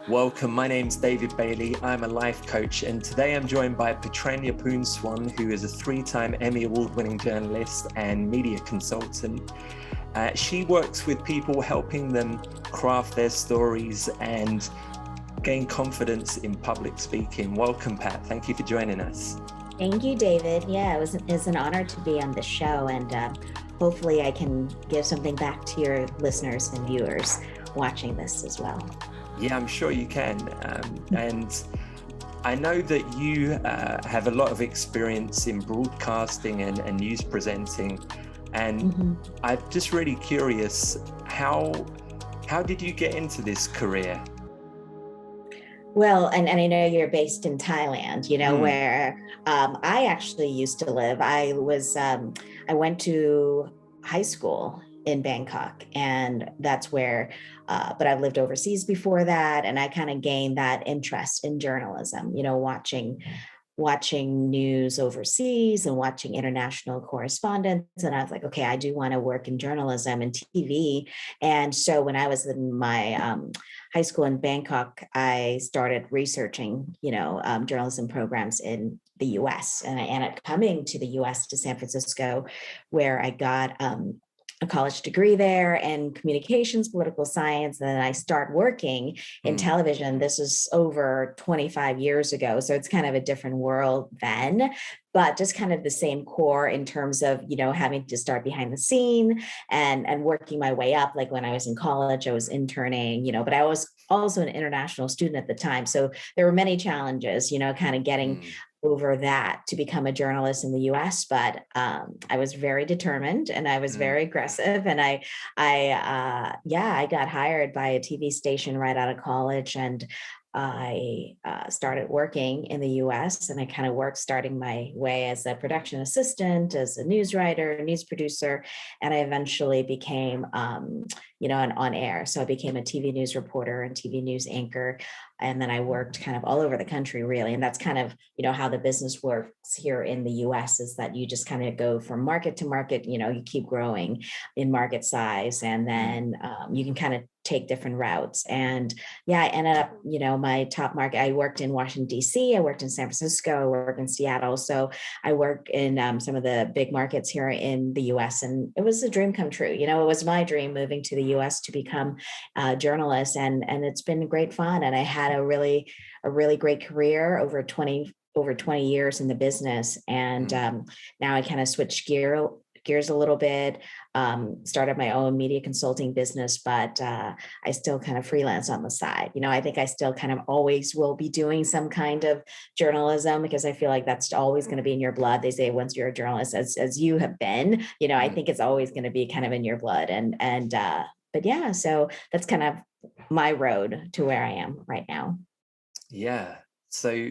Welcome, my name's David Bailey. I'm a life coach, and today I'm joined by Patranya Bhoolsuwan, who is a 3-time Emmy Award winning journalist and media consultant. She works with people, helping them craft their stories and gain confidence in public speaking. Welcome, Pat. Thank you for joining us. Thank you, David. Yeah, it's an honor to be on the show, and hopefully I can give something back to your listeners and viewers watching this as well. Yeah, I'm sure you can. And I know that you have a lot of experience in broadcasting and news presenting. And I'm just really curious, how did you get into this career? Well, and I know you're based in Thailand, where I actually used to live. I went to high school in Bangkok, and that's where, but I've lived overseas before that. And I kind of gained that interest in journalism, watching news overseas and watching international correspondence. And I was like, okay, I do want to work in journalism and TV. And so when I was in my high school in Bangkok, I started researching, journalism programs in the US. And I ended up coming to the US, to San Francisco, where I got a college degree there in communications, political science. And then I start working in television. This is over 25 years ago. So it's kind of a different world then, but just kind of the same core in terms of, having to start behind the scene and working my way up. Like when I was in college, I was interning, but I was also an international student at the time. So there were many challenges, kind of getting over that to become a journalist in the US. But I was very determined and I was very aggressive. And I got hired by a TV station right out of college. And I started working in the US, and I kind of worked starting my way as a production assistant, as a news writer, news producer, and I eventually became, an on-air. So I became a TV news reporter and TV news anchor. And then I worked kind of all over the country, really. And that's kind of, how the business works here in the US, is that you just kind of go from market to market, you keep growing in market size, and then you can kind of take different routes. And I ended up, my top market, I worked in Washington, D.C., I worked in San Francisco, I worked in Seattle. So I work in some of the big markets here in the US, and it was a dream come true. It was my dream moving to the US to become a journalist, and it's been great fun. And I had a really great career over 20 years in the business. And now I kind of switched gears a little bit, started my own media consulting business, but I still kind of freelance on the side. I think I still kind of always will be doing some kind of journalism, because I feel like that's always going to be in your blood. They say once you're a journalist, as you have been, I think it's always going to be kind of in your blood. But yeah, so that's kind of my road to where I am right now. Yeah. So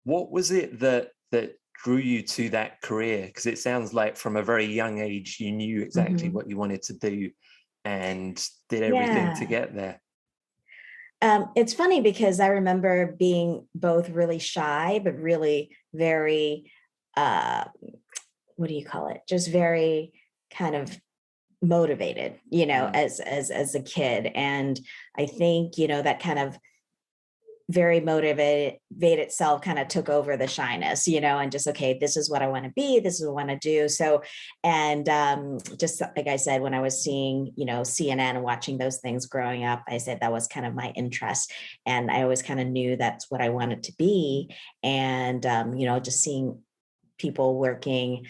what was it that drew you to that career? Because it sounds like from a very young age, you knew exactly what you wanted to do and did everything to get there. It's funny because I remember being both really shy, but really very, what do you call it? Just very kind of motivated, as a kid. And I think, that kind of very motivated itself kind of took over the shyness, and just, okay, this is what I want to be. This is what I want to do. So, and just like I said, when I was seeing, CNN and watching those things growing up, I said that was kind of my interest. And I always kind of knew that's what I wanted to be. And, just seeing people working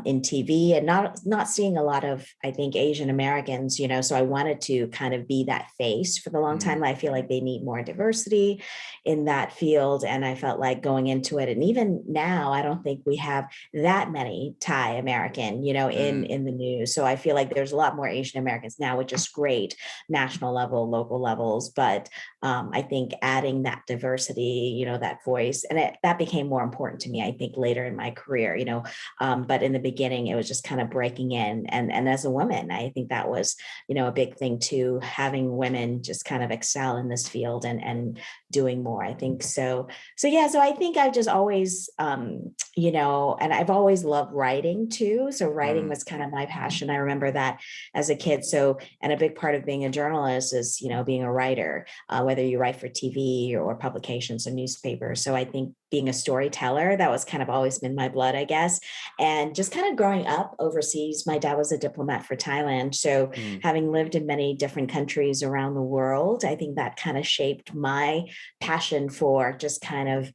in TV and not seeing a lot of, I think, Asian Americans, so I wanted to kind of be that face for the long time. I feel like they need more diversity in that field. And I felt like going into it, and even now, I don't think we have that many Thai American, in the news. So I feel like there's a lot more Asian Americans now, which is great, national level, local levels. But I think adding that diversity, that voice, and that became more important to me, I think, later in my career, but But in the beginning, it was just kind of breaking in. And as a woman, I think that was, a big thing too, having women just kind of excel in this field and doing more, I think. So yeah, so I think I've just always, and I've always loved writing too. So writing was kind of my passion. I remember that as a kid. So, and a big part of being a journalist is, being a writer, whether you write for TV or publications or newspapers. So I think being a storyteller, that was kind of always been my blood, I guess. And just kind of growing up overseas, my dad was a diplomat for Thailand. So having lived in many different countries around the world, I think that kind of shaped my passion for just kind of,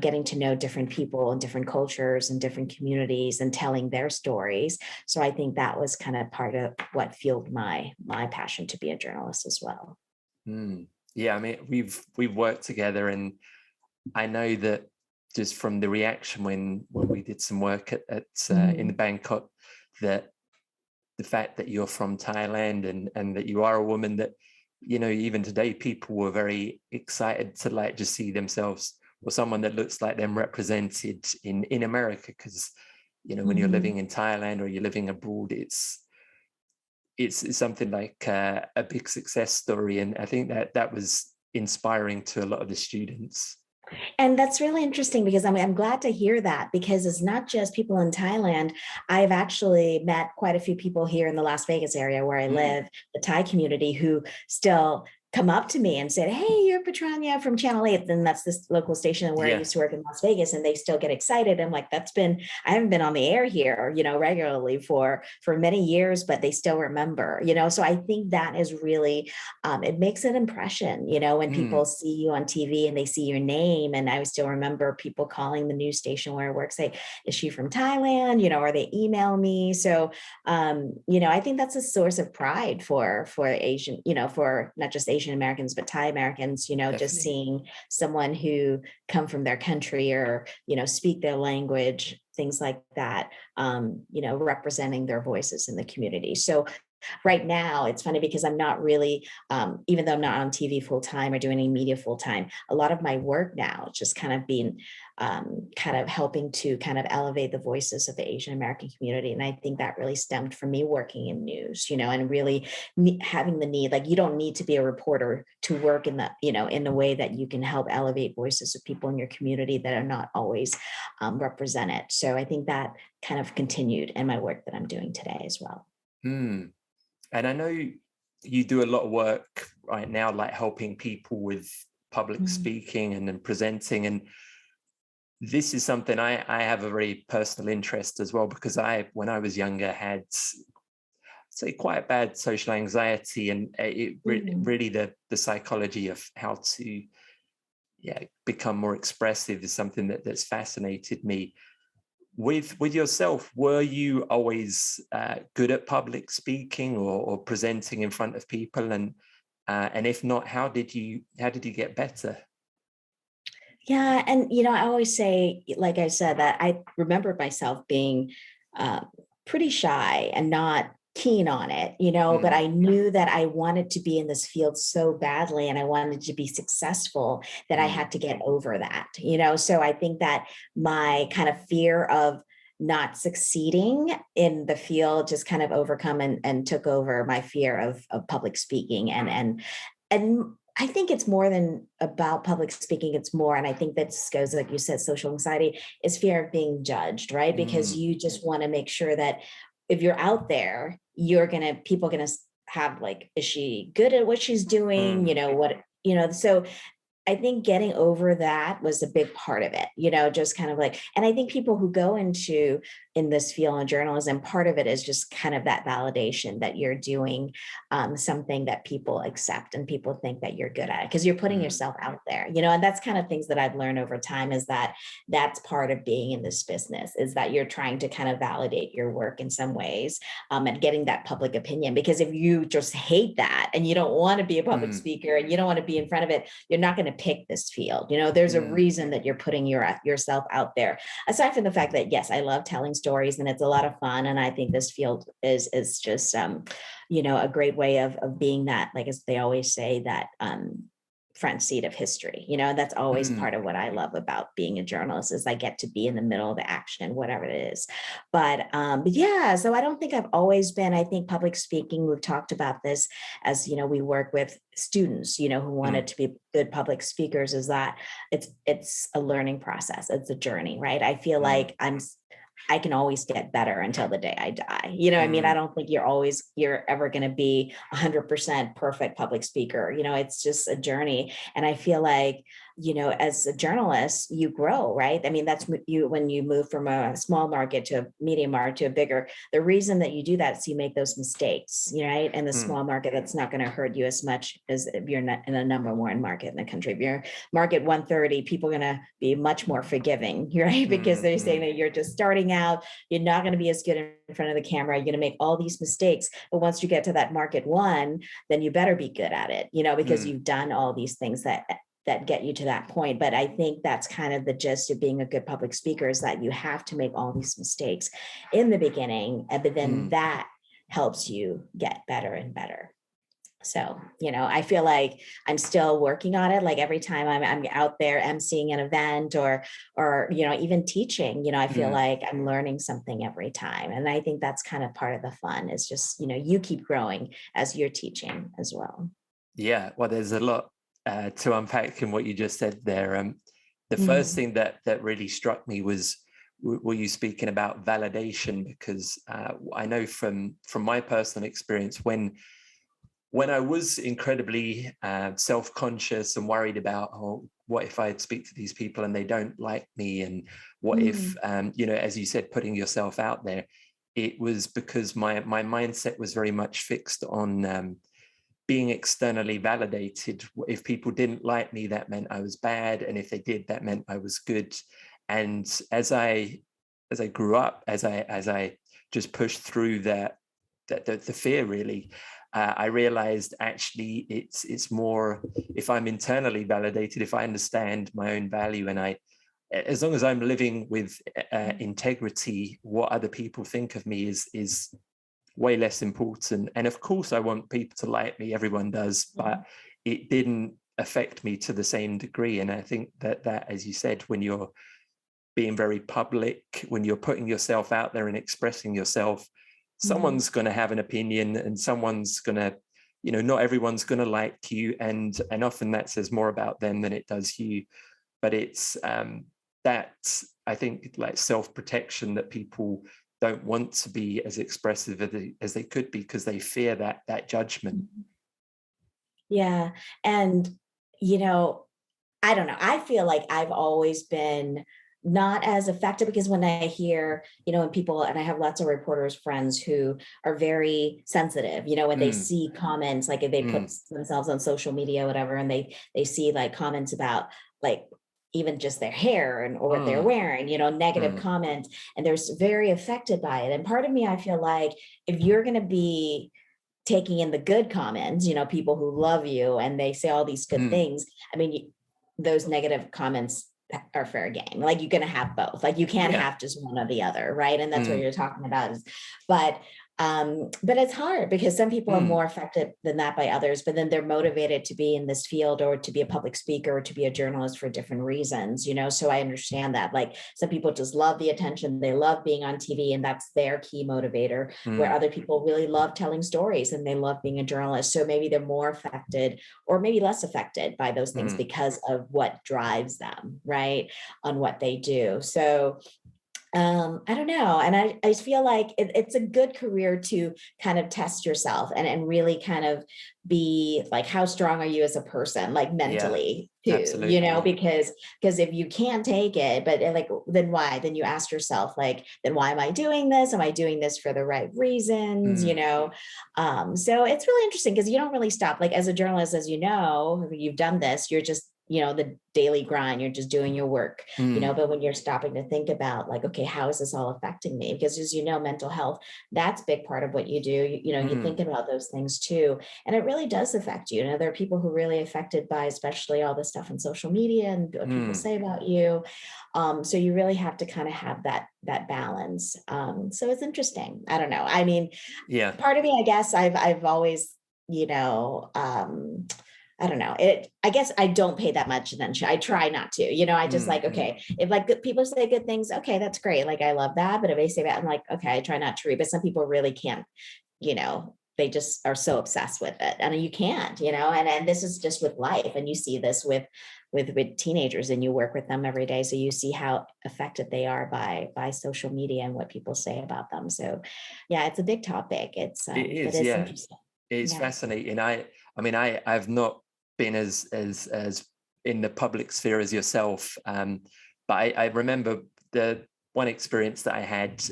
getting to know different people and different cultures and different communities and telling their stories. So I think that was kind of part of what fueled my passion to be a journalist as well. Yeah, I mean, we've worked together, and I know that just from the reaction when we did some work at in Bangkok, that the fact that you're from Thailand and that you are a woman, that even today people were very excited to like just see themselves or someone that looks like them represented in America, because when you're living in Thailand or you're living abroad, it's something like a big success story, and I think that was inspiring to a lot of the students. And that's really interesting because I'm glad to hear that, because it's not just people in Thailand. I've actually met quite a few people here in the Las Vegas area where I live, the Thai community, who still come up to me and said, "Hey, you're Patranya from Channel 8." And that's this local station where I used to work in Las Vegas, and they still get excited. I'm like, I haven't been on the air here, regularly for many years, but they still remember, so I think that is really, it makes an impression, when people see you on TV and they see your name. And I still remember people calling the news station where I work, say, "Is she from Thailand?" Or they email me. So, I think that's a source of pride for Asian, for not just Asian Americans, but Thai Americans, Definitely. just seeing someone who come from their country or, speak their language, things like that, representing their voices in the community. So right now, it's funny because I'm not really, even though I'm not on TV full time or doing any media full time, a lot of my work now is just kind of being kind of helping to kind of elevate the voices of the Asian American community. And I think that really stemmed from me working in news, and really having the need, like, you don't need to be a reporter to work in the, in the way that you can help elevate voices of people in your community that are not always represented. So I think that kind of continued in my work that I'm doing today as well. And I know you do a lot of work right now, like helping people with public speaking and then presenting. And this is something I have a very personal interest as well, because when I was younger, had, say, quite bad social anxiety, and it really the psychology of how to become more expressive is something that's fascinated me. With yourself, were you always good at public speaking or presenting in front of people? And if not, how did you get better? Yeah. And, I always say, like I said, that I remember myself being pretty shy and not keen on it, but I knew that I wanted to be in this field so badly and I wanted to be successful that I had to get over that, so I think that my kind of fear of not succeeding in the field just kind of overcome and took over my fear of public speaking. And I think it's more than about public speaking. It's more, and I think that goes, like you said, social anxiety is fear of being judged, right? Because you just want to make sure that if you're out there, people are gonna have like, is she good at what she's doing? So I think getting over that was a big part of it, just kind of like, and I think people who go in this field of journalism, part of it is just kind of that validation that you're doing something that people accept and people think that you're good at it because you're putting yourself out there, and that's kind of things that I've learned over time, is that that's part of being in this business, is that you're trying to kind of validate your work in some ways and getting that public opinion. Because if you just hate that and you don't want to be a public speaker and you don't want to be in front of it, you're not going to pick this field. There's a reason that you're putting yourself out there. Aside from the fact that, yes, I love telling stories and it's a lot of fun. And I think this field is just, a great way of being that, like, as they always say, that, front seat of history, and that's always part of what I love about being a journalist is I get to be in the middle of the action, whatever it is. But yeah, so I don't think I've always been, I think public speaking, we've talked about this as, we work with students, who wanted to be good public speakers, is that it's a learning process. It's a journey, right? I feel like I can always get better until the day I die. I mean, I don't think you're ever going to be 100% perfect public speaker. It's just a journey. And I feel like, as a journalist, you grow, right? I mean, that's when you move from a small market to a medium market to a bigger, the reason that you do that is you make those mistakes, right? And the small market, that's not going to hurt you as much as if you're not in a number one market in the country. If you're market 130, people are going to be much more forgiving, right? Because they're saying that you're just starting out, you're not going to be as good in front of the camera, you're going to make all these mistakes. But once you get to that market one, then you better be good at it, because you've done all these things that get you to that point. But I think that's kind of the gist of being a good public speaker, is that you have to make all these mistakes in the beginning, but then that helps you get better and better. So, I feel like I'm still working on it. Like every time I'm out there emceeing an event or, even teaching, I feel like I'm learning something every time. And I think that's kind of part of the fun, is just, you keep growing as you're teaching as well. Yeah, well, there's a lot to unpack in what you just said there. The first thing that really struck me was, were you speaking about validation? Because I know from my personal experience, when I was incredibly self-conscious and worried about, what if I speak to these people and they don't like me? And what if, as you said, putting yourself out there, it was because my mindset was very much fixed on being externally validated. If people didn't like me, that meant I was bad. And if they did, that meant I was good. And as I grew up, as I just pushed through the fear, really, I realized actually it's more, if I'm internally validated, if I understand my own value, and as long as I'm living with integrity, what other people think of me is way less important. And of course, I want people to like me. Everyone does, but it didn't affect me to the same degree. And I think that, as you said, when you're being very public, when you're putting yourself out there and expressing yourself, someone's going to have an opinion, and someone's going to, not everyone's going to like you. And often that says more about them than it does you. But it's that, I think, like self-protection, that people don't want to be as expressive as they could be, because they fear that judgment. Yeah. And, I don't know. I feel like I've always been not as effective, because when I hear, and people, and I have lots of reporters friends who are very sensitive, when they see comments, like if they put themselves on social media, whatever, and they see like comments about like even just their hair or what they're wearing, negative comments, and they're very affected by it. And part of me, I feel like if you're going to be taking in the good comments, people who love you and they say all these good things, I mean, those negative comments are fair game. Like you're going to have both. Like you can't have just one or the other, right? And that's what you're talking about. But it's hard, because some people are more affected than that by others, but then they're motivated to be in this field or to be a public speaker or to be a journalist for different reasons, So I understand that. Like some people just love the attention, they love being on TV, and that's their key motivator, where other people really love telling stories and they love being a journalist. So maybe they're more affected or maybe less affected by those things because of what drives them, right, on what they do. So I don't know. And I feel like it's a good career to kind of test yourself and really kind of be like, how strong are you as a person, like mentally too, absolutely. because if you can't take it, but like, then why? Then you ask yourself, like, then why am I doing this? Am I doing this for the right reasons? So it's really interesting, because you don't really stop. Like as a journalist, as you've done this, you're just, the daily grind, you're just doing your work, but when you're stopping to think about like, okay, how is this all affecting me? Because as mental health, that's a big part of what you do. You think about those things too. And it really does affect you. There are people who are really affected by, especially all this stuff on social media and what people say about you. So you really have to kind of have that balance. So it's interesting. I don't know. I mean, part of me, I guess I've always, I don't know. I guess I don't pay that much attention. I try not to, I just like, okay, if like good people say good things, okay, that's great. Like, I love that. But if they say that, I'm like, okay, I try not to read, but some people really can't, they just are so obsessed with it, and you can't, and this is just with life. And you see this with teenagers, and you work with them every day. So you see how affected they are by social media and what people say about them. So yeah, it's a big topic. It But is, it's yeah. interesting. It's Yeah. fascinating. I've not been as in the public sphere as yourself, but I remember the one experience that I had.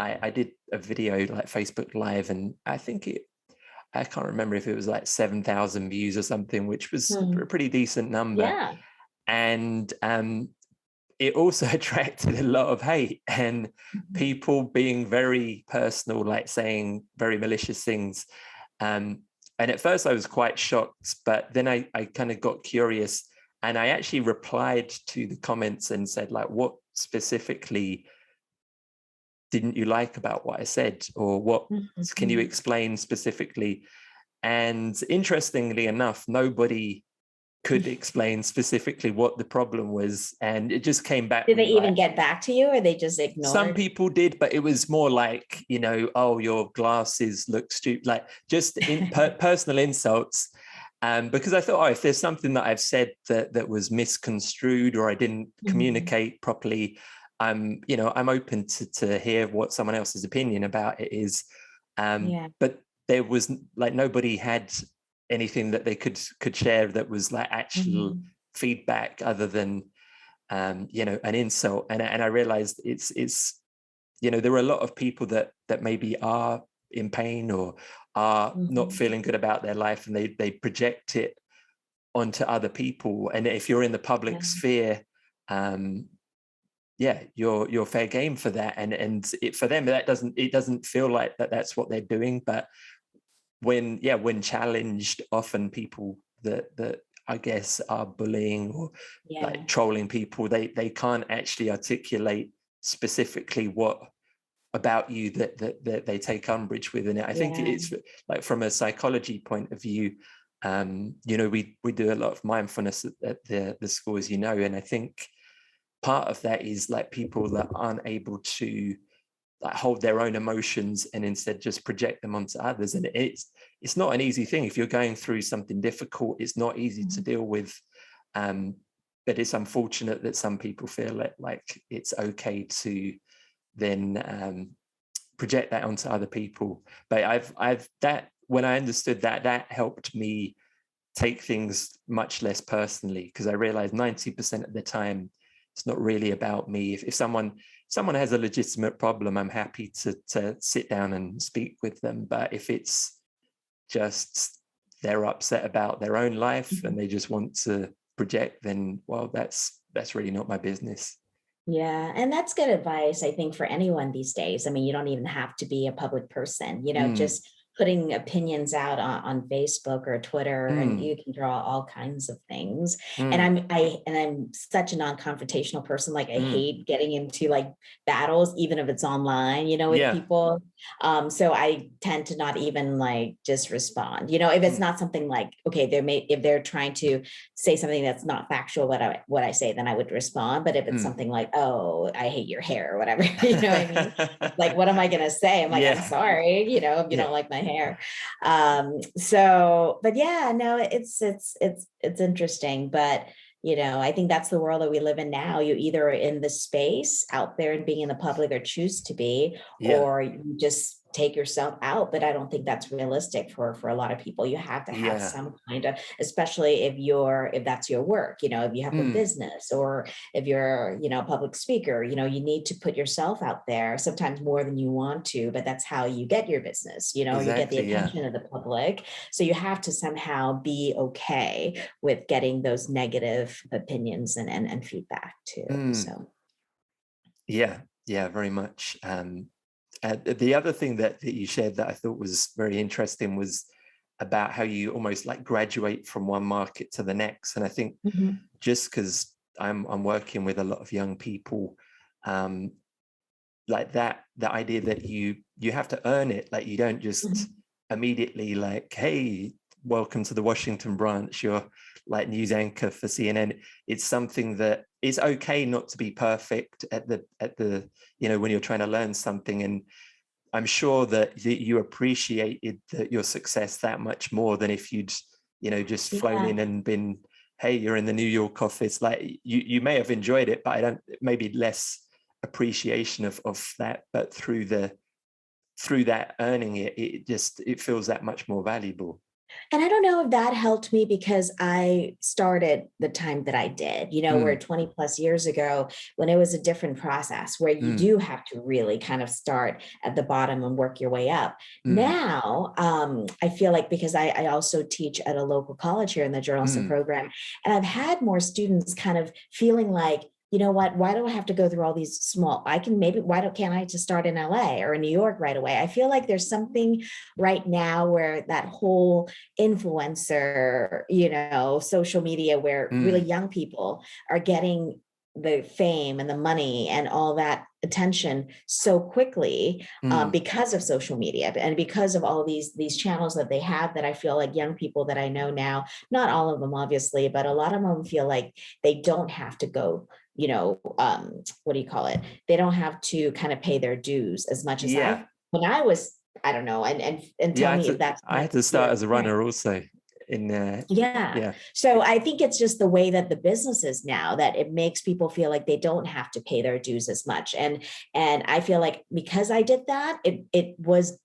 I did a video like Facebook Live, and I can't remember if it was like 7,000 views or something, which was a pretty decent number. Yeah. And it also attracted a lot of hate and people being very personal, like saying very malicious things. And at first I was quite shocked, but then I kind of got curious, and I actually replied to the comments and said, like, what specifically didn't you like about what I said? Or what can you explain specifically? And interestingly enough, nobody could explain specifically what the problem was. And it just came back. Did they even get back to you, or they just ignored? Some people did, but it was more like, oh, your glasses look stupid, like just personal insults. Because I thought, if there's something that I've said that was misconstrued, or I didn't communicate properly, I'm open to hear what someone else's opinion about it is. But there was like, nobody had anything that they could share that was like actual feedback other than an insult. And I realized it's there are a lot of people that maybe are in pain or are not feeling good about their life, and they project it onto other people. And if you're in the public sphere, you're fair game for that. And for them, it doesn't feel like that's what they're doing. But when challenged, often people that I guess are bullying or like trolling people, they can't actually articulate specifically what about you that they take umbrage with. And I think it's like, from a psychology point of view, we do a lot of mindfulness at the school, as you know, and I think part of that is like people that aren't able to like hold their own emotions and instead just project them onto others. And it's not an easy thing. If you're going through something difficult, it's not easy to deal with. But it's unfortunate that some people feel like it's okay to then project that onto other people. But I've that when I understood that helped me take things much less personally, because I realized 90% of the time it's not really about me. If someone has a legitimate problem, I'm happy to sit down and speak with them. But if it's just they're upset about their own life and they just want to project, then that's really not my business. Yeah. And that's good advice, I think, for anyone these days. I mean, you don't even have to be a public person, just putting opinions out on Facebook or Twitter, and you can draw all kinds of things. And I'm such a non-confrontational person. Like, I hate getting into like battles, even if it's online, with people. So I tend to not even like just respond, if it's not something like, okay, if they're trying to say something that's not factual, what I say, then I would respond. But if it's something like, oh, I hate your hair or whatever, you know what I mean? Like, what am I going to say? I'm like, I'm sorry, if you don't like my hair. But yeah, no, it's interesting. But I think that's the world that we live in now. You either are in the space out there and being in the public, or choose to be, or you just take yourself out. But I don't think that's realistic for a lot of people. You have to have some kind of, especially if that's your work, if you have a business, or if you're, a public speaker, you need to put yourself out there, sometimes more than you want to, but that's how you get your business, you get the attention of the public. So you have to somehow be okay with getting those negative opinions and feedback too. So. Yeah, very much. The other thing that you shared that I thought was very interesting was about how you almost like graduate from one market to the next. And I think just because I'm working with a lot of young people, like that, the idea that you have to earn it, like you don't just immediately like, hey, welcome to the Washington branch. You're like news anchor for CNN. It's something that it's okay not to be perfect at the when you're trying to learn something. And I'm sure that you appreciated your success that much more than if you'd just flown in and been, hey, you're in the New York office. Like you may have enjoyed it, but I don't, maybe less appreciation of that. But through that earning it feels that much more valuable. And I don't know if that helped me because I started the time that I did, where 20 plus years ago, when it was a different process where you do have to really kind of start at the bottom and work your way up. Now, I feel like because I also teach at a local college here in the journalism program, and I've had more students kind of feeling like, you know what, why do I have to go through all these small, can't I just start in LA or in New York right away? I feel like there's something right now where that whole influencer, social media, where really young people are getting the fame and the money and all that attention so quickly because of social media and because of all these channels that they have, that I feel like young people that I know now, not all of them obviously, but a lot of them feel like they don't have to go, what do you call it? They don't have to kind of pay their dues as much as when I was, I don't know, and tell me if that's. I had to start as a runner also. So I think it's just the way that the business is now, that it makes people feel like they don't have to pay their dues as much. And I feel like because I did that, it was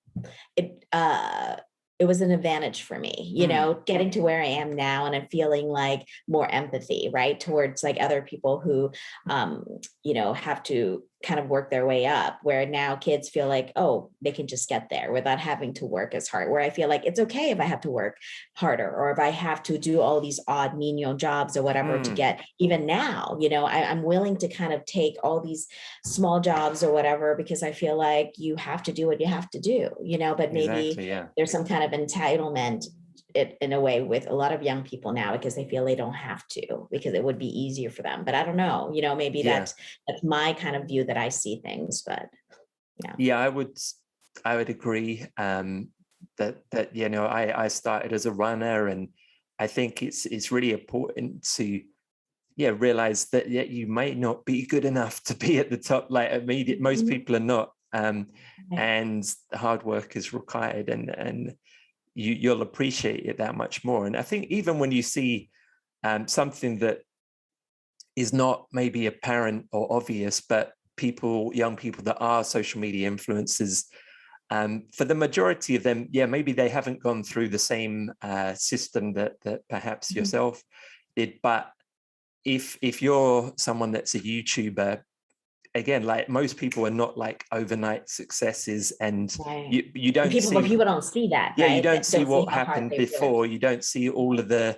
an advantage for me, getting to where I am now, and I'm feeling like more empathy, right, towards like other people who, have to kind of work their way up, where now kids feel like, oh, they can just get there without having to work as hard, where I feel like it's okay if I have to work harder, or if I have to do all these odd menial jobs or whatever to get, even now, I'm willing to kind of take all these small jobs or whatever, because I feel like you have to do what you have to do, but maybe there's some kind of entitlement in a way with a lot of young people now, because they feel they don't have to, because it would be easier for them. But I don't know, maybe that's my kind of view that I see things. But I would agree that I started as a runner, and I think it's really important to realize that you might not be good enough to be at the top, like immediate. Most people are not, and hard work is required, and you'll appreciate it that much more. And I think even when you see something that is not maybe apparent or obvious, but young people that are social media influencers, for the majority of them, maybe they haven't gone through the same system that perhaps yourself did. But if you're someone that's a YouTuber, again, like most people are not like overnight successes, and you don't people don't see that. You don't see what happened before. You don't see all of the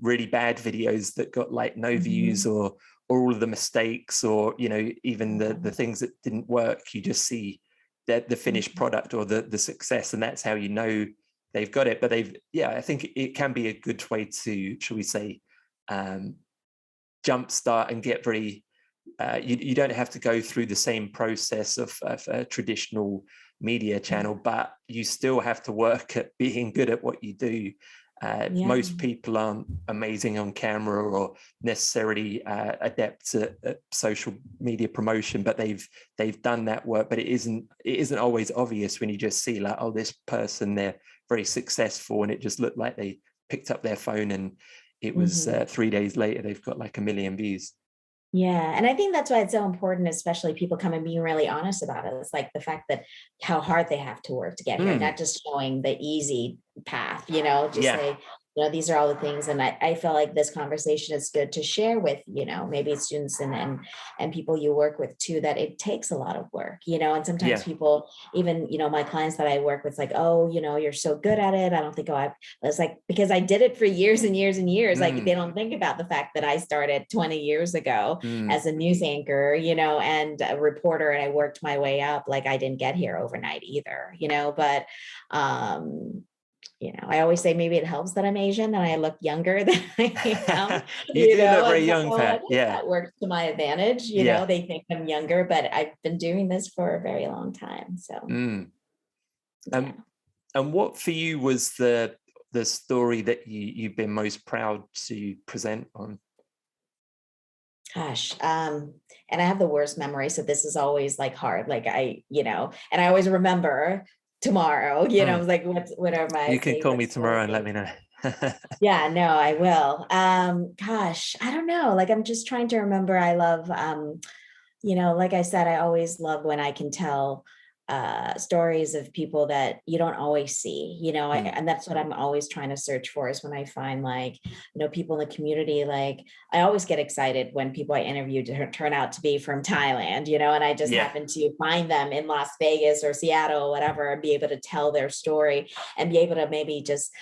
really bad videos that got like no views, or all of the mistakes, or even the things that didn't work. You just see that the finished product or the success, and that's how they've got it. But I think it can be a good way to, shall we say, jumpstart and get very. You don't have to go through the same process of a traditional media channel, but you still have to work at being good at what you do. Most people aren't amazing on camera or necessarily adept at social media promotion, but they've done that work. But it isn't always obvious when you just see like, oh, this person, they're very successful, and it just looked like they picked up their phone and it was 3 days later they've got like 1 million views. Yeah. And I think that's why it's so important, especially people come and being really honest about it. It's like the fact that how hard they have to work to get here, not just showing the easy path, say, these are all the things. And I feel like this conversation is good to share with, maybe students and people you work with too, that it takes a lot of work, and sometimes people, even, my clients that I work with, like, oh, you're so good at it. I don't think, it's like, because I did it for years and years and years. Like they don't think about the fact that I started 20 years ago as a news anchor, and a reporter, and I worked my way up. Like I didn't get here overnight either, but, I always say maybe it helps that I'm Asian and I look younger than I am. You do look very young, Pat. That works to my advantage. They think I'm younger, but I've been doing this for a very long time. So, and what for you was the the story that you've been most proud to present on? Gosh, and I have the worst memory, so this is always like hard. Like and I always remember tomorrow. I was like, what are my You can call favorite me tomorrow and let stories? me know. Yeah, no, I will. Gosh, I don't know. Like, I'm just trying to remember. I love, like I said, I always love when I can tell stories of people that you don't always see, and that's what I'm always trying to search for, is when I find, like, people in the community. Like, I always get excited when people I interview turn out to be from Thailand, and I just Yeah. happen to find them in Las Vegas or Seattle or whatever, and be able to tell their story and be able to maybe just,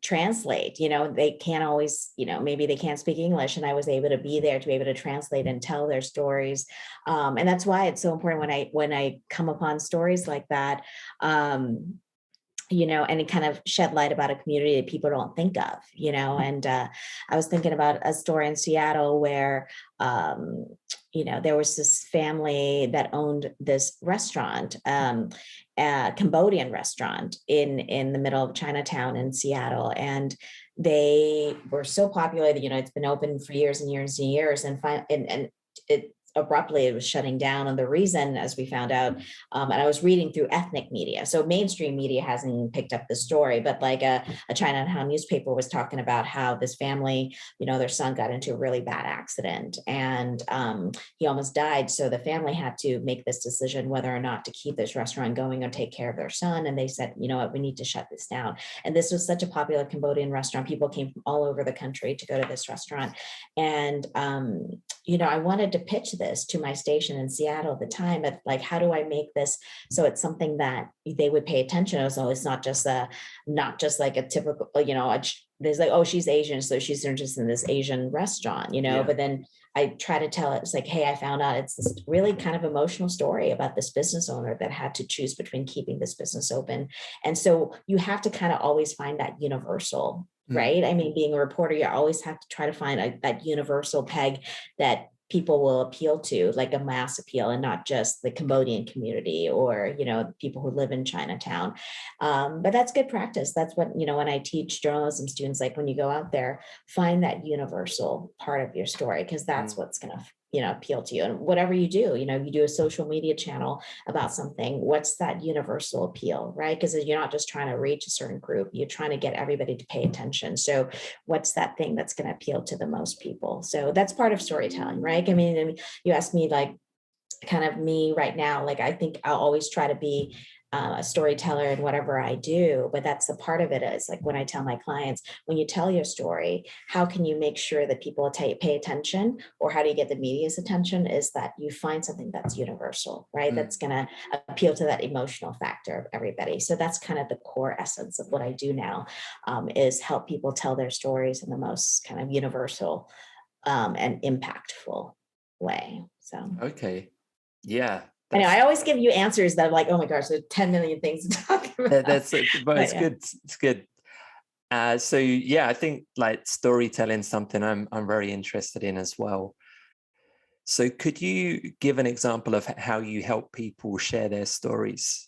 translate. They can't always, maybe they can't speak English, and I was able to be there to be able to translate and tell their stories. And that's why it's so important when I come upon stories like that, and it kind of shed light about a community that people don't think of, and I was thinking about a story in Seattle where, there was this family that owned this restaurant, a Cambodian restaurant in the middle of Chinatown in Seattle. And they were so popular that, it's been open for years and years and years, and it abruptly it was shutting down. And the reason, as we found out, and I was reading through ethnic media, so mainstream media hasn't picked up the story, but like a Chinatown newspaper was talking about how this family, their son got into a really bad accident, and he almost died. So the family had to make this decision whether or not to keep this restaurant going or take care of their son. And they said, you know what, we need to shut this down. And this was such a popular Cambodian restaurant. People came from all over the country to go to this restaurant. And I wanted to pitch this to my station in Seattle at the time, but like, how do I make this so it's something that they would pay attention to? So it's not just like a typical, there's like, oh, she's Asian, so she's interested in this Asian restaurant, Yeah. But then I try to tell it, it's like, hey, I found out it's this really kind of emotional story about this business owner that had to choose between keeping this business open. And so you have to kind of always find that universal, right? I mean, being a reporter, you always have to try to find that universal peg that people will appeal to, like a mass appeal, and not just the Cambodian community or, people who live in Chinatown. But that's good practice. That's what, when I teach journalism students, like when you go out there, find that universal part of your story, because that's what's going to, appeal to you. And whatever you do, you do a social media channel about something, what's that universal appeal, right? Because you're not just trying to reach a certain group, you're trying to get everybody to pay attention. So what's that thing that's going to appeal to the most people? So that's part of storytelling, right? I mean, you asked me, like, kind of me right now, like, I think I'll always try to be a storyteller in whatever I do, but that's the part of it, is like when I tell my clients, when you tell your story, how can you make sure that people pay attention, or how do you get the media's attention, is that you find something that's universal, right? That's going to appeal to that emotional factor of everybody. So that's kind of the core essence of what I do now, is help people tell their stories in the most kind of universal and impactful way. So Okay. Yeah. I know I always give you answers that I'm like, oh my gosh, there's 10 million things to talk about. But it's yeah. good. It's good. So yeah, I think like storytelling is something I'm very interested in as well. So could you give an example of how you help people share their stories?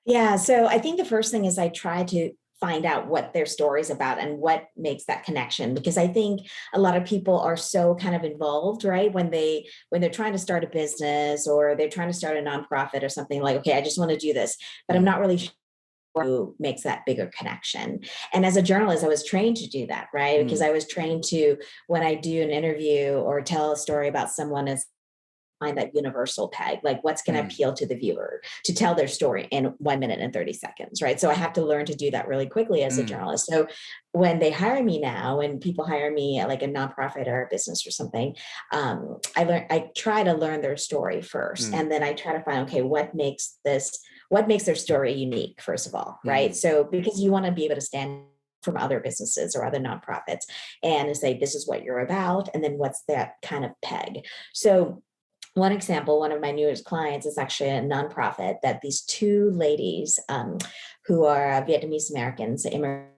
Yeah. So I think the first thing is I try to find out what their story is about and what makes that connection, because I think a lot of people are so kind of involved, right? When they're trying to start a business, or they're trying to start a nonprofit or something, like, okay, I just want to do this, but I'm not really sure who makes that bigger connection. And as a journalist, I was trained to do that, right? Because I was trained to, when I do an interview or tell a story about someone, is find that universal peg, like what's going to appeal to the viewer to tell their story in 1 minute and 30 seconds, right? So I have to learn to do that really quickly as a journalist. So when they hire me now, when people hire me at like a nonprofit or a business or something, I try to learn their story first, and then I try to find, okay, what makes their story unique, first of all, right? So because you want to be able to stand from other businesses or other nonprofits and say, this is what you're about, and then what's that kind of peg. So one example, one of my newest clients is actually a nonprofit that these two ladies, who are Vietnamese Americans, and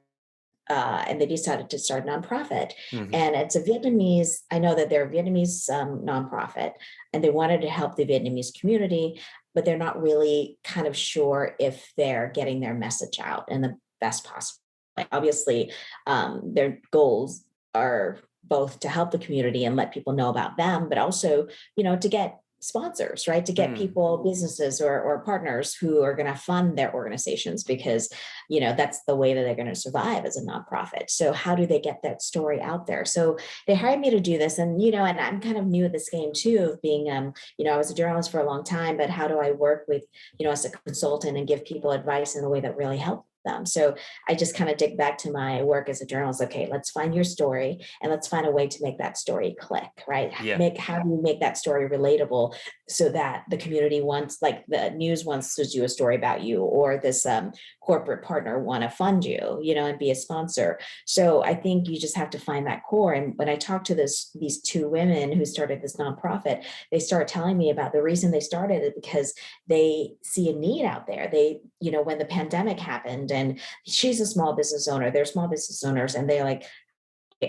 they decided to start a nonprofit. And it's I know that they're a Vietnamese nonprofit, and they wanted to help the Vietnamese community, but they're not really kind of sure if they're getting their message out in the best possible obviously, their goals are both to help the community and let people know about them, but also, to get sponsors, right? To get people, businesses or partners who are going to fund their organizations, because, that's the way that they're going to survive as a nonprofit. So how do they get that story out there? So they hired me to do this. And, and I'm kind of new at this game too, of being, I was a journalist for a long time, but how do I work with, as a consultant and give people advice in a way that really helps them? So I just kind of dig back to my work as a journalist. Okay, let's find your story and let's find a way to make that story click, right? Yeah. How do you make that story relatable so that the community wants, like the news wants to do a story about you, or this corporate partner want to fund you, and be a sponsor. So I think you just have to find that core. And when I talked to these two women who started this nonprofit, they start telling me about the reason they started it, because they see a need out there. They, when the pandemic happened, and she's a small business owner, they're small business owners, and they're like,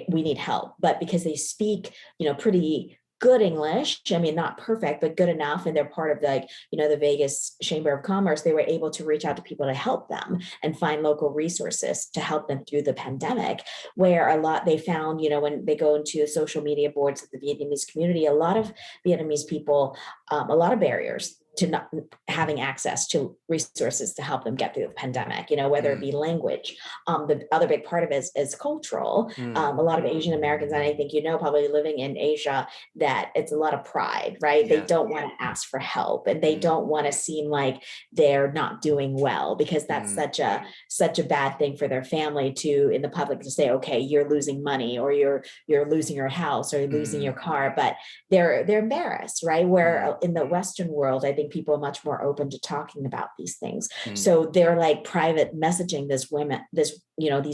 we need help. But because they speak, pretty good English, I mean, not perfect, but good enough, and they're part of the Vegas Chamber of Commerce, they were able to reach out to people to help them and find local resources to help them through the pandemic, where they found, when they go into social media boards of the Vietnamese community, a lot of Vietnamese people, a lot of barriers to not having access to resources to help them get through the pandemic, whether it be language. The other big part of it is cultural. A lot of Asian Americans, and I think, probably living in Asia, that it's a lot of pride, right? Yeah. They don't want to ask for help, and they don't want to seem like they're not doing well, because that's such a bad thing for their family to, in the public, to say, okay, you're losing money, or you're losing your house, or you're losing your car, but they're embarrassed, right? Where in the Western world, I think people are much more open to talking about these things. So they're like private messaging these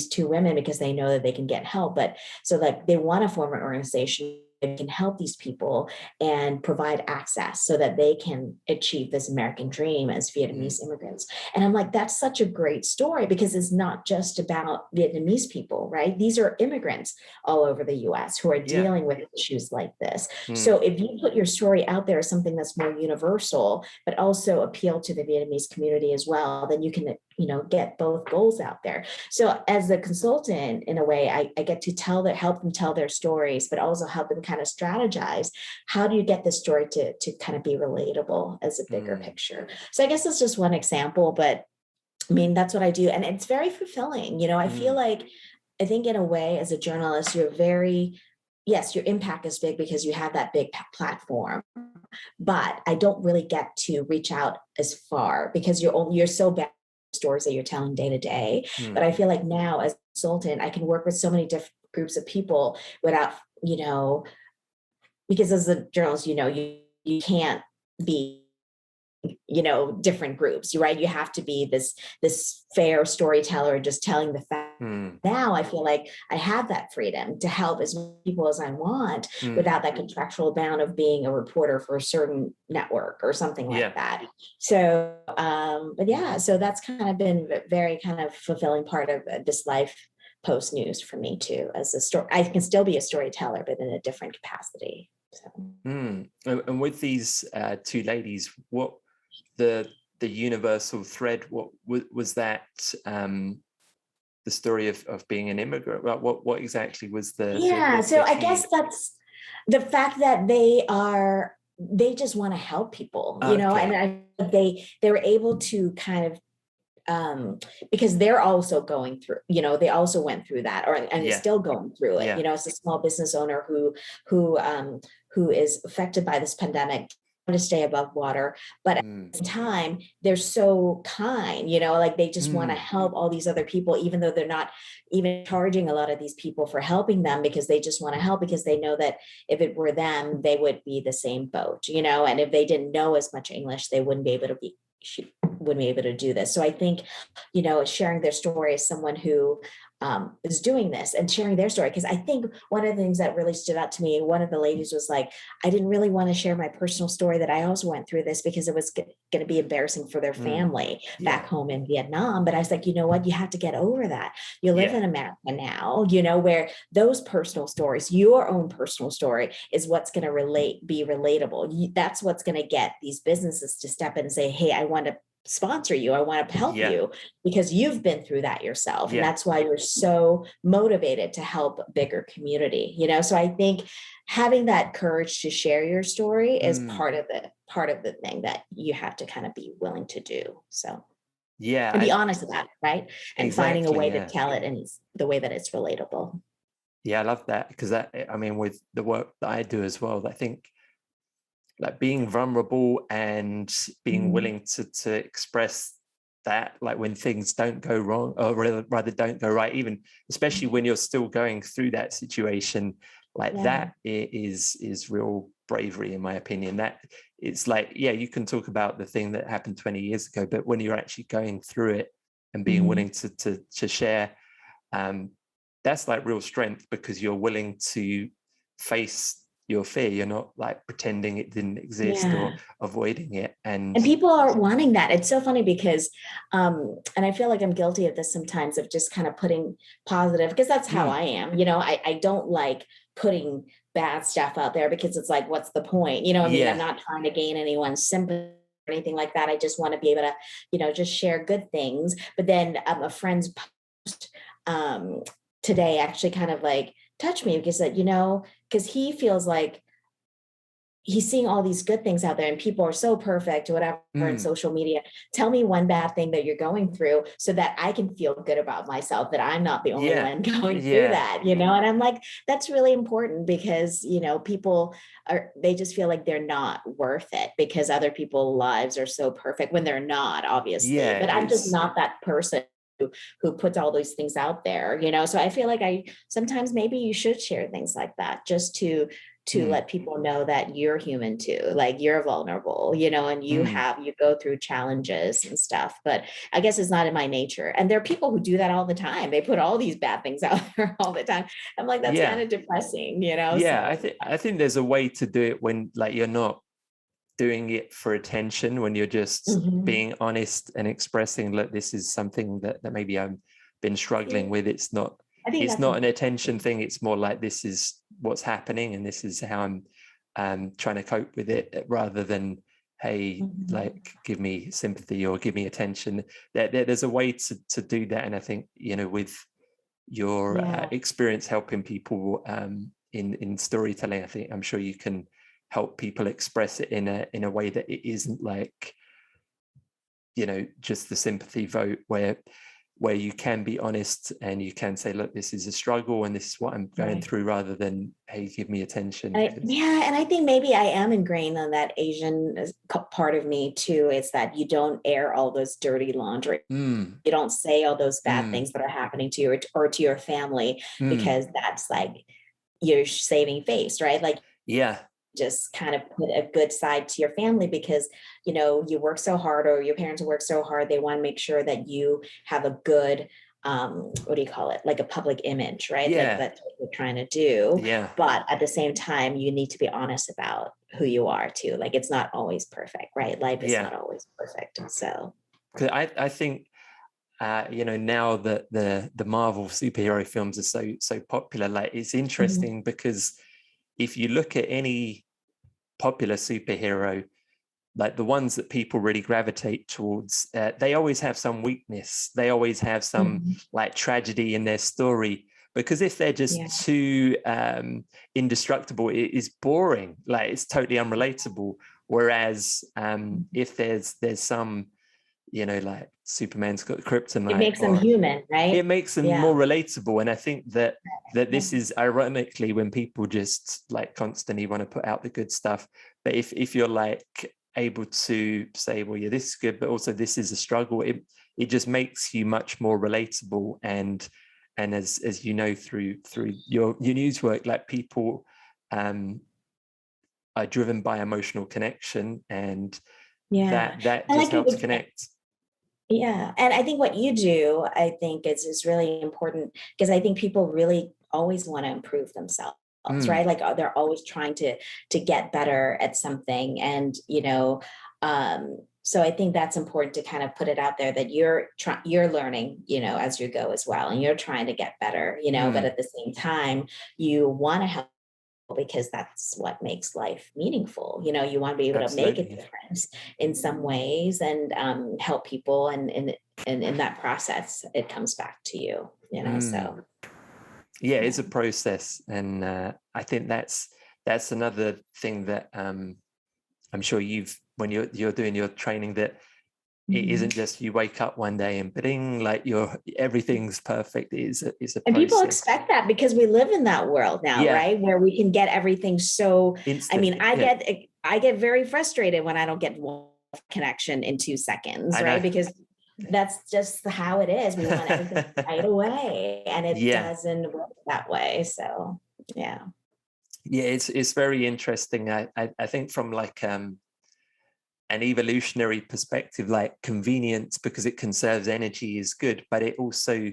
two women, because they know that they can get help. But so like they want to form an organization that can help these people and provide access so that they can achieve this American dream as Vietnamese immigrants. And I'm like, that's such a great story, because it's not just about Vietnamese people, right? These are immigrants all over the US who are dealing with issues like this. So if you put your story out there as something that's more universal, but also appeal to the Vietnamese community as well, then you can, get both goals out there. So as a consultant, in a way, I get to help them tell their stories, but also help them kind of strategize. How do you get this story to kind of be relatable as a bigger picture? So I guess it's just one example, but I mean, that's what I do. And it's very fulfilling. I feel like, I think in a way, as a journalist, yes, your impact is big because you have that big platform, but I don't really get to reach out as far, because you're so bad stories that you're telling day to day. But I feel like now, as a consultant, I can work with so many different groups of people without, because as a journalist, you can't be, different groups, right? You have to be this fair storyteller, just telling the fact. Now I feel like I have that freedom to help as many people as I want, without that contractual bound of being a reporter for a certain network or something like that. So, but yeah, so that's kind of been a very kind of fulfilling part of this life post news for me too. As a story, I can still be a storyteller, but in a different capacity. So. And with these two ladies, what the universal thread? What was that? The story of being an immigrant. What exactly was the? So I guess that's the fact that they just want to help people, and they were able to kind of. Because they're also going through, they also went through that, and still going through it. As a small business owner who is affected by this pandemic, to stay above water, but at the time they're so kind, like they just want to help all these other people, even though they're not even charging a lot of these people for helping them, because they just want to help, because they know that if it were them, they would be the same boat, and if they didn't know as much English, they wouldn't be able to do this. So I think, sharing their story as someone who is doing this and sharing their story, because I think one of the things that really stood out to me, one of the ladies was like, I didn't really want to share my personal story that I also went through this, because it was going to be embarrassing for their family back home in Vietnam. But I was like, you know what, you have to get over that. You live in America now, where those personal stories, your own personal story, is what's going to be relatable. That's what's going to get these businesses to step in and say, hey, I want to sponsor you. I want to help Yeah. you because you've been through that yourself. And Yeah. that's why you're so motivated to help a bigger community, you know? So I think having that courage to share your story is Mm. part of the thing that you have to kind of be willing to do. So, Yeah. and be honest about it, right? And finding a Exactly. way to Yeah. tell it in the way that it's relatable. Yeah. I love that, because that, I mean, with the work that I do as well, I think like being vulnerable and being Mhm. willing to express that, like when things don't go wrong, or rather don't go right, even especially when you're still going through that situation, like Yeah. that is real bravery, in my opinion. That it's like, yeah, you can talk about the thing that happened 20 years ago, but when you're actually going through it and being Mhm. willing to share, um that's like real strength, because you're willing to face your fear. You're not like pretending it didn't exist or Yeah. avoiding it. And And people are wanting that. It's so funny because, and I feel like I'm guilty of this sometimes, of just kind of putting positive, because that's how mm, I am. You know, I don't like putting bad stuff out there because it's like, what's the point? You know, I mean, I'm yeah, not trying to gain anyone's sympathy or anything like that. I just want to be able to, you know, just share good things. But then a friend's post um, today actually kind of like touched me because, you know, because he feels like, he's seeing all these good things out there and people are so perfect, whatever, in mm, social media. Tell me one bad thing that you're going through so that I can feel good about myself, that I'm not the only yeah, one going through yeah, that, you know? And I'm like, that's really important because, you know, people they just feel like they're not worth it because other people's lives are so perfect when they're not, obviously. yeah. But I'm just It's not that person who puts all those things out there, you know? So I feel like I sometimes maybe you should share things like that just to mm, let people know that you're human too, like you're vulnerable, you know, and mm, you go through challenges and stuff. But I guess it's not in my nature. And there are people who do that all the time. They put all these bad things out there all the time. I'm like, that's kind yeah, of depressing, you know? yeah. I So think there's a way to do it when like you're not doing it for attention, when you're just mhm. being honest and expressing, look, this is something that maybe I've been Yeah, struggling with. I think It's that's not an important. attention thing. It's more like, this is what's happening and this is how I'm trying to cope with it, rather than, hey, Mhm. like, give me sympathy or give me attention. There's a way to do that. And I think, you know, with your Yeah. experience helping people in storytelling, I think, I'm sure you can help people express it in a way that it isn't like, you know, just the sympathy vote, where you can be honest and you can say, look, this is a struggle and this is what I'm going Right. through, rather than, hey, give me attention. Because Yeah, and I think maybe I am ingrained on that Asian part of me too. Is that you don't air all those dirty laundry. mm, You don't say all those bad mm, things that are happening to you or to your family mm, because that's like you're saving face, right? Like yeah, just kind of put a good side to your family because you know you work so hard or your parents work so hard, they want to make sure that you have a good what do you call it, like a public image, right? Like yeah, that's what you're trying to do, yeah, but at the same time you need to be honest about who you are too. Like it's not always perfect, right? Life is yeah. not always perfect. So Because I think, you know, now that the Marvel superhero films are so popular, like, it's mhm. interesting because if you look at any popular superhero, like the ones that people really gravitate towards, they always have some weakness. They always have some Mhm. like tragedy in their story. Because if they're Yeah. just too indestructible, it is boring. Like, it's totally unrelatable. Whereas if there's some, you know, like Superman's got It kryptonite, makes them or human, it right? makes them Yeah. more relatable. And I think that Yeah. this is ironically when people just like constantly want to put out the good stuff. But if you're like able to say, well, yeah, this is good, but also this is a struggle, it just makes you much more relatable. And as you know, through your news work, like, people um are driven by emotional connection, and Yeah. that I just like it helps with connect. yeah, and I think what you do, I think is really important because I think people really always want to improve themselves, right? Mm, Like they're always trying to get better at something, and you know, so I think that's important to kind of put it out there that you're learning, you know, as you go as well, and you're trying to get better, you know, but mm, at the same time, you want to help because that's what makes life meaningful. You want to be able to make a Absolutely. difference in some ways, and help people, and in that process it comes back to you. So Yeah, yeah. it's a process, and I think that's another thing that I'm sure when you're doing your training, that it isn't just you wake up one day and bing, like everything's perfect. It's a And people process. expect that because we live in that world now, Yeah, right? Where we can get everything so, I mean, instantly. Yeah, I get very frustrated when I don't get connection in 2 seconds, I know. right? Because that's just how it is. We want everything right away, and it Yeah, doesn't work that way. So yeah. yeah, it's very interesting. I think from like an evolutionary perspective, like convenience, because it conserves energy, is good, but it also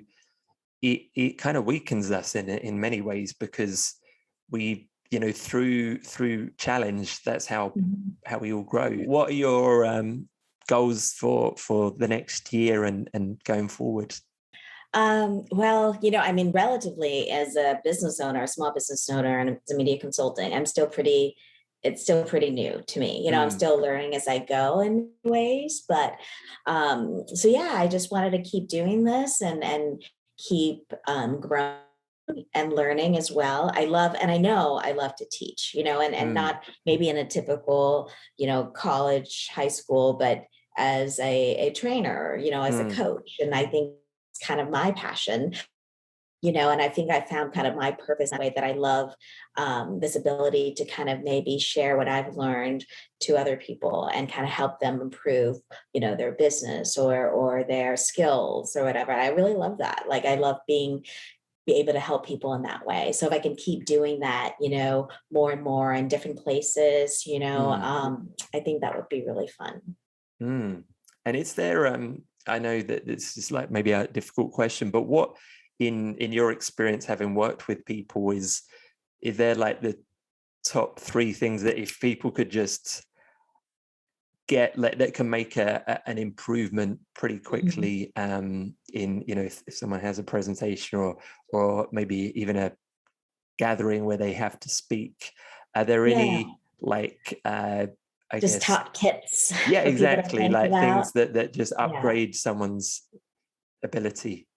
it kind of weakens us in many ways, because we, through challenge, that's how we all grow. What are your goals for the next year and going forward? Well, I mean, relatively, as a business owner, a small business owner, and as a media consulting, it's still pretty new to me. I'm still learning as I go in ways, but so yeah, I just wanted to keep doing this, and keep growing and learning as well. And I know I love to teach, and not maybe in a typical, college, high school, but as a trainer, as a coach. And I think it's kind of my passion, and I think I found kind of my purpose in a way that I love, this ability to kind of maybe share what I've learned to other people and kind of help them improve, their business or their skills or whatever. I really love that. Like, I love be able to help people in that way. So if I can keep doing that, more and more in different places, I think that would be really fun. And is there I know that this is like maybe a difficult question, but what in your experience, having worked with people, is there like the top 3 things that if people could just get, like, that can make an improvement pretty quickly, in, if someone has a presentation or maybe even a gathering where they have to speak, are there Yeah. any, like, I Just guess, top tips yeah, for people to exactly, think like about. things that just Yeah. upgrade someone's ability?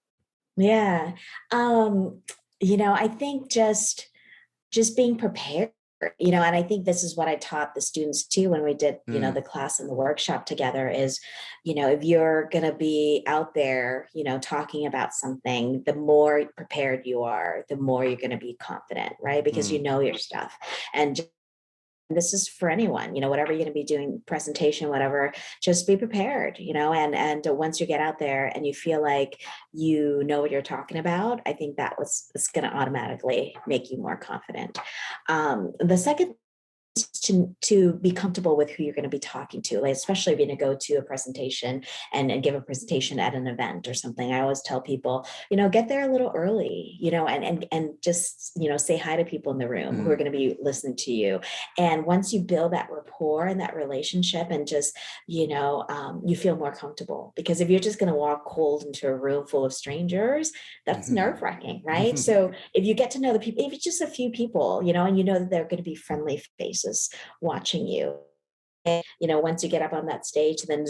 Yeah. I think just being prepared, and I think this is what I taught the students too when we did, the class and the workshop together is, if you're going to be out there, talking about something, the more prepared you are, the more you're going to be confident, right? Because you know your stuff. And this is for anyone, whatever you're going to be doing, presentation, whatever, just be prepared, and once you get out there and you feel like you know what you're talking about, I think it's going to automatically make you more confident. The second, to be comfortable with who you're going to be talking to, like, especially if you're going to go to a presentation and give a presentation at an event or something. I always tell people, get there a little early, and just, say hi to people in the room who are going to be listening to you. And once you build that rapport and that relationship, and just, you feel more comfortable, because if you're just going to walk cold into a room full of strangers, that's nerve-wracking, right? So if you get to know the people, if it's just a few people, and that they're going to be friendly faces watching you. And, once you get up on that stage, then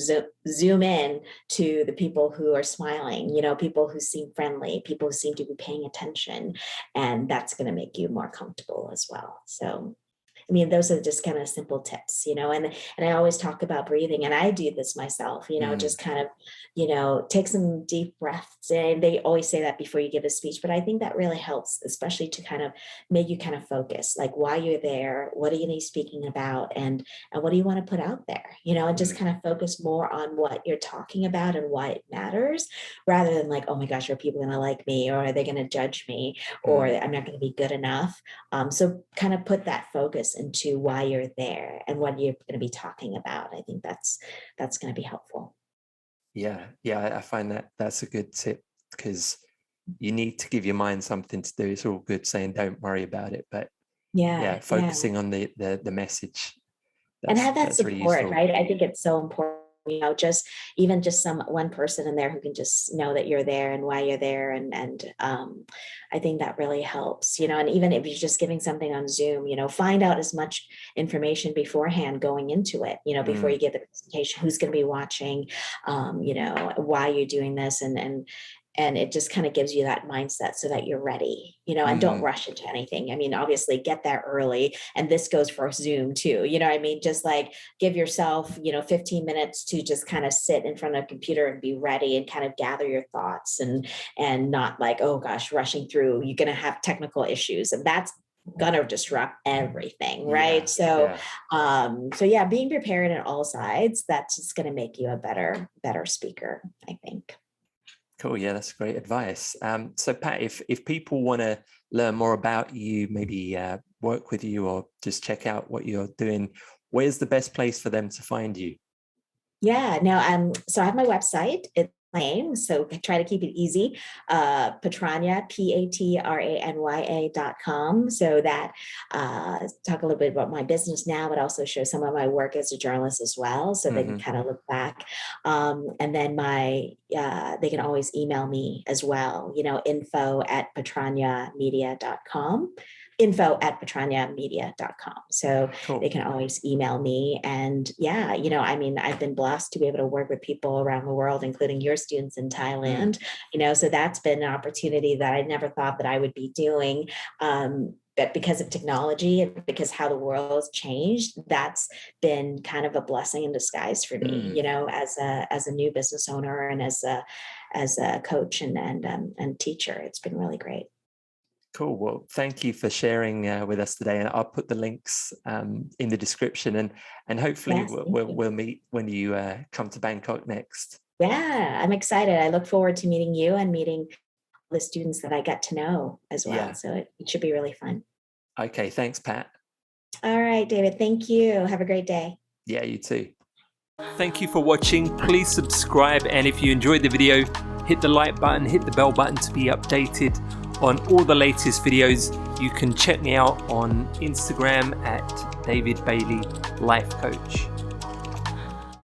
zoom in to the people who are smiling, people who seem friendly, people who seem to be paying attention, and that's going to make you more comfortable as well. So, I mean, those are just kind of simple tips, and I always talk about breathing, and I do this myself, just kind of, take some deep breaths. And they always say that before you give a speech, but I think that really helps, especially to kind of make you kind of focus, like, why you're there, what are you be speaking about, and what do you want to put out there, and just kind of focus more on what you're talking about and why it matters, rather than like, oh my gosh, are people going to like me, or are they going to judge me, or I'm not going to be good enough. So kind of put that focus into why you're there and what you're going to be talking about. I think that's going to be helpful. Yeah, I find that's a good tip, because you need to give your mind something to do. It's all good saying don't worry about it, but Yeah. focusing on the message, And have that that's really support, useful. right? I think it's so important just even just one person in there who can just know that you're there and why you're there. And I think that really helps, and even if you're just giving something on Zoom, find out as much information beforehand going into it, before you get the presentation, who's going to be watching, why you're doing this, and it just kind of gives you that mindset so that you're ready, and don't rush into anything. I mean, obviously get there early, and this goes for Zoom too. Just like give yourself, 15 minutes to just kind of sit in front of a computer and be ready and kind of gather your thoughts and not like, oh gosh, rushing through. You're going to have technical issues, and that's gonna disrupt everything, right? So being prepared on all sides, that's just going to make you a better speaker, I think. Cool. Yeah, that's great advice. So Pat, if people want to learn more about you, maybe work with you or just check out what you're doing, where's the best place for them to find you? Yeah, no, so I have my website. It's my name, so try to keep it easy. Patranya, PATRANYA.com. So that talk a little bit about my business now, but also show some of my work as a journalist as well, so they can kind of look back. And then they can always email me as well. info@patranyamedia.com. info@patranyamedia.com. So cool. They can always email me. And I've been blessed to be able to work with people around the world, including your students in Thailand, so that's been an opportunity that I never thought that I would be doing. But because of technology and because how the world has changed, that's been kind of a blessing in disguise for me, as a new business owner and as a coach and teacher. It's been really great. Cool. Well, thank you for sharing with us today, and I'll put the links in the description, and hopefully we'll meet when you come to Bangkok next. Yeah, I'm excited. I look forward to meeting you and meeting the students that I get to know as well. Yeah. So it should be really fun. Okay. Thanks, Pat. All right, David. Thank you. Have a great day. Yeah, you too. Thank you for watching. Please subscribe, and if you enjoyed the video, hit the like button, hit the bell button to be updated on all the latest videos. You can check me out on Instagram at David Bailey Life Coach.